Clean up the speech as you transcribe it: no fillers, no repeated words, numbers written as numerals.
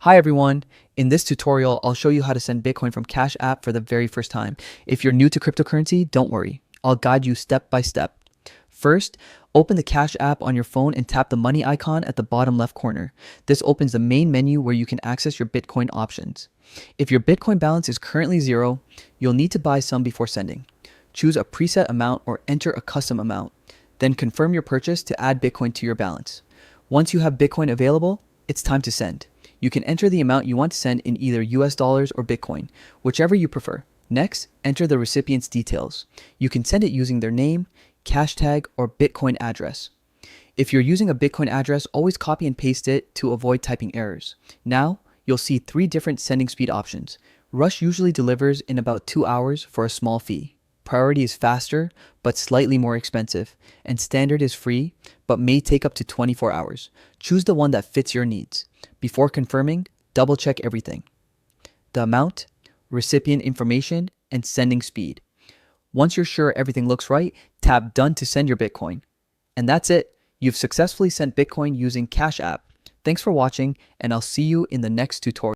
Hi everyone, in this tutorial I'll show you how to send Bitcoin from Cash App for the very first time. If you're new to cryptocurrency, don't worry. I'll guide you step by step. First, open the Cash App on your phone and tap the money icon at the bottom left corner. This opens the main menu where you can access your Bitcoin options. If your Bitcoin balance is currently zero, you'll need to buy some before sending. Choose a preset amount or enter a custom amount. Then confirm your purchase to add Bitcoin to your balance. Once you have Bitcoin available, it's time to send. You can enter the amount you want to send in either US dollars or Bitcoin, whichever you prefer. Next, enter the recipient's details. You can send it using their name, cash tag, or Bitcoin address. If you're using a Bitcoin address, always copy and paste it to avoid typing errors. Now, you'll see 3 different sending speed options. Rush usually delivers in about 2 hours for a small fee. Priority is faster, but slightly more expensive. And Standard is free, but may take up to 24 hours. Choose the one that fits your needs. Before confirming, double check everything: the amount, recipient information, and sending speed. Once you're sure everything looks right, tap Done to send your Bitcoin. And that's it. You've successfully sent Bitcoin using Cash App. Thanks for watching, and I'll see you in the next tutorial.